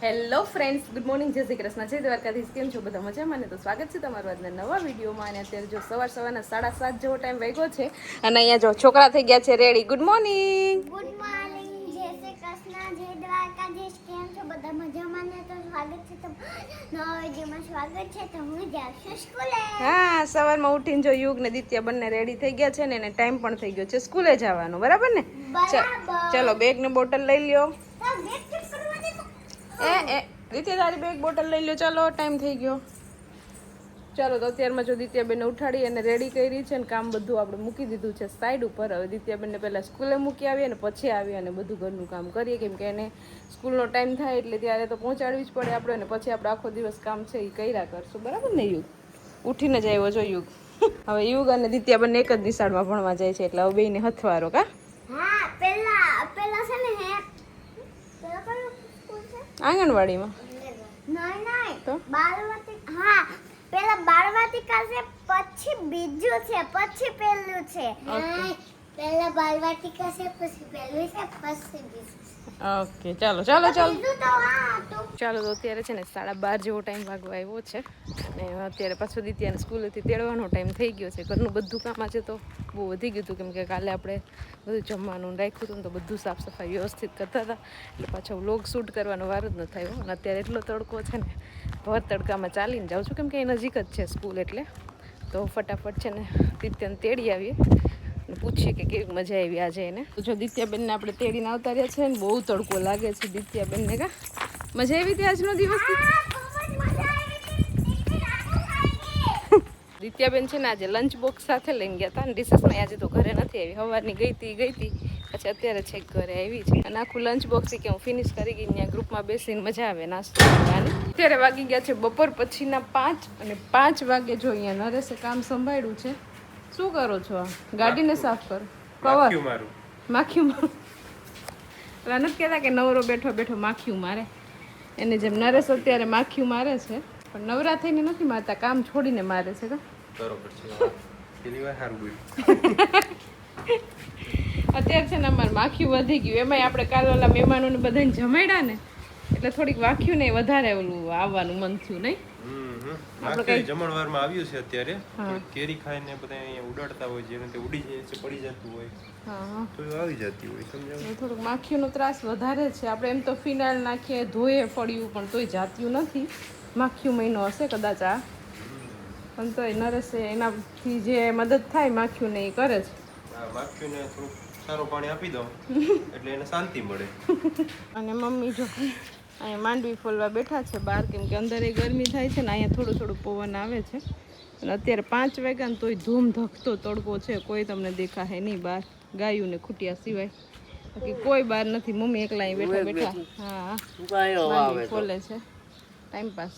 Hello friends, good morning, જય શ્રી કૃષ્ણ, જય દ્વારકાધીશ. કેમ છો બધા મજામાં ને? તો સ્વાગત છે તમારું આજના નવા વિડીયોમાં. અને અત્યારે જો સવારના 7:30 જેવો ટાઈમ વાગ્યો છે અને અહીંયા જો છોકરા થઈ ગયા છે ready. Good morning. Good morning, જય શ્રી કૃષ્ણ, જય દ્વારકાધીશ. કેમ છો બધા મજામાં ને? તો સ્વાગત છે નવા વિડીયોમાં. સ્વાગત છે. તો હું જાઉં છું સ્કૂલે. હા, સવારમાં ઉઠીને જો યુગ ને દિત્યા બંને રેડી થઈ ગયા છે ને એને ટાઈમ પણ થઈ ગયો છે સ્કૂલે જવાનો. બરાબર ને? ચલો બેગ ને બોટલ લઈ લ્યો. દિત્યા તારી બેગ બોટલ લઈ લો. ચાલો ટાઈમ થઈ ગયો. ચાલો તો અત્યારમાં જો દિત્યાબેનને ઉઠાડી અને રેડી કરી છે ને કામ બધું આપણે મૂકી દીધું છે સાઈડ ઉપર. હવે દિત્યાબેનને પહેલાં સ્કૂલે મૂકી આવીએ અને પછી આવીએ અને બધું ઘરનું કામ કરીએ, કેમ કે એને સ્કૂલનો ટાઈમ થાય એટલે ત્યારે તો પહોંચાડવી જ પડે આપણે. અને પછી આપણે આખો દિવસ કામ છે એ કર્યા કરશું. બરાબર ને યુગ? ઉઠીને જ આવ્યો છો યુગ. હવે યુગ અને દિત્યાબેન એક જ નિશાળમાં ભણવા જાય છે એટલે હવે બેયને હથવારો. કા હા, પેલા છે ને હે પેલા કયું સ્કૂલ છે? આંગણવાડીમાં નહીં તો બાળવાટિકા. હા, પેલા બાળવાટિકા છે, પછી બીજું છે, પછી પેલું છે. પેલા બાળવાટિકા છે, પછી પેલું છે, પછી બીજું છે. ઓકે, ચાલો ચાલો ચાલો બીજું તો હા તો ચાલો. તો અત્યારે છે ને 12:30 જેવો ટાઈમ વાગવા આવ્યો છે અને અત્યારે પાછું દિત્યાને સ્કૂલેથી તેડવાનો ટાઈમ થઈ ગયો છે. ઘરનું બધું કામ આજે તો બહુ વધી ગયું હતું, કેમ કે કાલે આપણે બધું જમવાનું રાખ્યું હતું ને તો બધું સાફ સફાઈ વ્યવસ્થિત કરતા હતા એટલે પાછો વ્લોગ શૂટ કરવાનો વાર જ ન થયો. અને અત્યારે એટલો તડકો છે ને, ભર તડકામાં ચાલીને જાઉં છું, કેમ કે એ નજીક જ છે સ્કૂલ એટલે. તો ફટાફટ છે ને દિત્યાને તેડી આવીએ અને પૂછીએ કે કેવી મજા આવી આજે એને. તો જો દિત્યાબેનને આપણે તેડીને આવતા રહ્યા છે ને, બહુ તડકો લાગે છે દિત્યાબેનને. કા મજા આવી હતી આજનો દિવસ? દિત્યાબેન છે ને આજે લંચ બોક્સ સાથે લઈને ગયા હતા અને રિસેસમાં આજે તો ઘરે નથી આવી. સવારની ગઈ હતી પછી અત્યારે છેક ઘરે આવી છે. અને આખું લંચ બોક્સ કે હું ફિનિશ કરી ગઈ. ત્યાં ગ્રુપમાં બેસીને મજા આવે નાસ્તો કરવાની. અત્યારે વાગી ગયા છે બપોર પછીના 5 અને 5 વાગે જો અહીંયા નરેશે કામ સંભાળ્યું છે. શું કરો છો? આ ગાડીને સાફ કરો. કવર માખ્યું મારું. એટલે નથી કહેતા કે નવરો બેઠો બેઠો માખ્યું મારે. એને જેમ નરેશ અત્યારે માખ્યું મારે છે, પણ નવરા થઈને નથી મારતા, કામ છોડીને મારે છે. બરોબર છે. પેલી વાર સારું બોલ્યું. અત્યારે છે ને અમારે માખ્યું વધી ગયું. એમાંય આપણે કાલ ઓલા મહેમાનોને બધાને જમાડ્યા ને એટલે થોડીક વાખ્યું ને વધારે ઓલું આવવાનું મન થયું. નહીં આપણે જમણવારમાં આવ્યું છે અત્યારે. કેરી ખાઈને બધા અહીંયા ઉડાડતા હોય, જેને તે ઉડી જાય છે, પડી જતું હોય, હા તો આવી જતી હોય. સમજાવ? થોડુંક માખીનો ત્રાસ વધારે છે. આપણે એમ તો ફિનાઇલ નાખીએ, ધોઈએ ફળ્યું, પણ તોય જાત્યું નથી. માખીયું મહિનો હશે કદાચ આ, પણ તોય નરેશે એનાથી જે મદદ થાય માખીયું ને એ કરે છે. માખીને થોડુંક સારું પાણી આપી દો એટલે એને શાંતિ મળે. અને મમ્મી જો અહીંયા માંડવી ફોલવા બેઠા છે બહાર, કેમ કે અંદર એ ગરમી થાય છે ને અહીંયા થોડું પવન આવે છે. અને અત્યારે 5 વાગ્યા ને તોય ધૂમ ધકતો તડકો છે. કોઈ તમને દેખાશે નહીં બહાર, ગાયું ને ખૂટિયા સિવાય. બાકી કોઈ બહાર નથી. મમ્મી એકલા અહીં બેઠા. હા, માંડવી ફોલે છે. Time pass.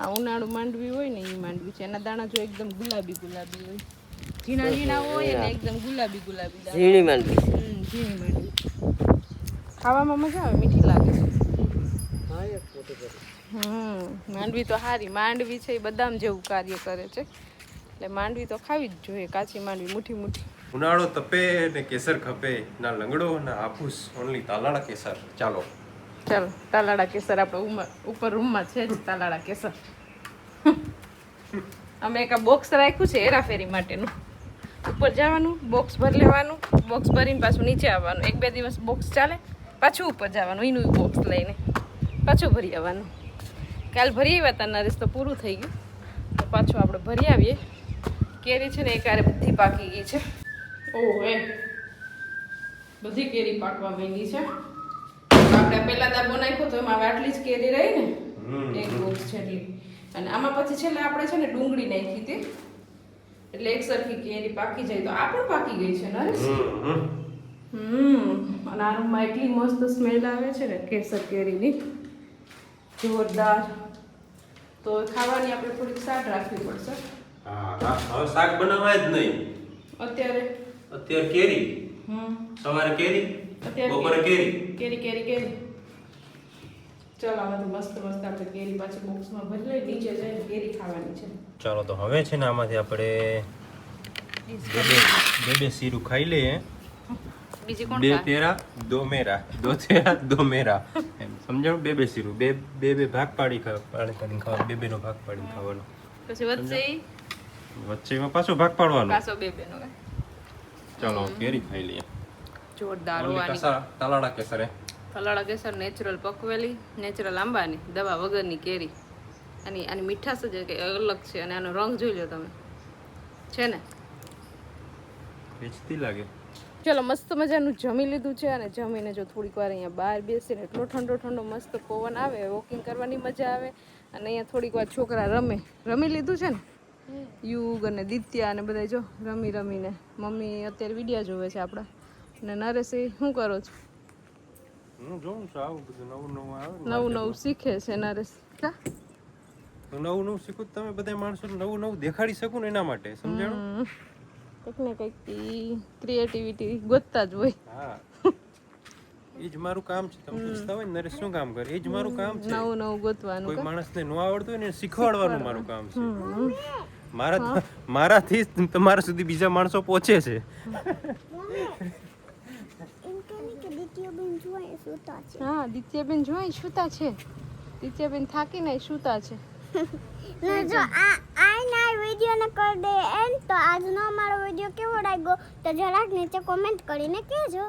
આ ઉનાળુ માંડવી હોય ને એ માંડવી છે. એના દાણા જો એકદમ ગુલાબી હોય, ઝીણા ઝીણા હોય ને એકદમ ગુલાબી ઝીણી માંડવી. ખાવામાં મજા આવે, મીઠી લાગે છે. માંડવી તો સારી. માંડવી છે એ બદામ જેવું કાર્ય કરે છે, એટલે માંડવી તો ખાવી જ જોઈએ. કાચી માંડવી મુઠ્ઠી. ઉનાળો તપે ને કેસર ખપે, ના લંગડો ના હાફૂસ, ઓનલી તાલાળા કેસર. ચાલો તાલાળા કેસર આપણે ઉપર રૂમમાં છે જ તાલાળા કેસર. અમે એક બોક્સ રાખ્યું છે હેરાફેરી માટેનું. ઉપર જવાનું, બોક્સ ભરી લેવાનું, બોક્સ ભરીને પાછું નીચે આવવાનું. 1-2 દિવસ બોક્સ ચાલે, પાછું ઉપર જવાનું, એનું બોક્સ લઈને પાછું ભરી આવવાનું. કાલ ભરી આવ્યા હતા નરેશ, તો પૂરું થઈ ગયું. તો પાછું આપણે ભરી આવીએ. કેરી છે ને એકારે બધી પાકી ગઈ છે. ઓહ, બધી કેરી પાકવા માંડી છે. આપણે પહેલા દાબો નાખ્યો તો એમાં આટલી જ કેરી રહી ને, એક બોક્સ જેટલી. અને આમાં પછી છેલ્લે આપણે છે ને ડુંગળી નાખી હતી, એટલે એક સરખી કેરી પાકી જાય. તો આ પણ પાકી ગઈ છે નરેશ. અને આ રૂમમાં એટલી મસ્ત સ્મેલ આવે છે ને કેસર કેરીની, જોરદાર. તો ખાવાની આપણે થોડીક સાટ રાખવી પડશે. હા, હવે શાક બનાવાય જ નહીં. અત્યારે કેરી, સવારે કેરી, બપોરે કેરી. ચાલો આમાંથી મસ્ત આપણે કેરી પાછી બોક્સમાં ભરી લઈ, નીચે જઈને કેરી ખાવાની છે. ચાલો તો હવે છે ને આમાંથી આપણે બે શીરું ખાઈ લઈએ. બીજી કોણ બે ખાય? તેરા દો મેરા, દો તેરા દો મેરા. એમ સમજાણું? બે શીરું, બે ભાગ પાડીને ખાવાનું, બે નો ભાગ પાડીને ખાવાનો. પછી વચ્ચે વચ્ચેમાં પાછો ભાગ પાડવાનો. પાછો બે બેનો ખાય. ચાલો કેરી ખાઈ લઈએ. જોરદાર ઓલી હોવાની કસા તલાડા કેસરે. ફલાડા કેસર નેચરલ પકવેલી નેચરલ આંબાની દવા વગરની કેરી આની મીઠાશ જ કંઈ અલગ છે અને આનો રંગ જોઈ લો તમે છે ને. વેચતી લાગે. ચલો મસ્ત મજાનું જમી લીધું છે અને જમીને જો થોડીક વાર અહીંયા બહાર બેસીને એટલો ઠંડો ઠંડો મસ્ત પવન આવે વોકિંગ કરવાની મજા આવે અને અહીંયા થોડીક વાર છોકરા રમી લીધું છે ને યુગ અને દિત્યા અને બધા જો રમીને મમ્મી અત્યારે વિડીયો જોવે છે આપણા અને નરેશ શું કરો છો? હું જોઉં છું આવું બધું નવું આવે નવું શીખે છે નરેશ. કા નવું શીખું તમે બધા માણસો નવું દેખાડી શકું ને એના માટે સમજાણું. કંઈક ને કંઈક ક્રિએટિવિટી ગોતતા જ હોય. હા એ જ મારું કામ છે. તમે પૂછતા હોય ને નરેશ શું કામ કરે, એ જ મારું કામ છે. નવું ગોતવાનું. કોઈ માણસને ન આવડતું હોય ને એને શીખવાડવાનું મારું કામ છે. મારાથી તમારા સુધી બીજા માણસો પહોંચે છે. હા દિત્યાબેન જોઈ સુતા છે. દિત્યાબેન થાકીને સુતા છે. જો આ વિડીયો ને કરી દે એન્ડ તો આજનો અમારો વિડીયો કેવો લાગ્યો તો જરાક નીચે કોમેન્ટ કરીને કહેજો.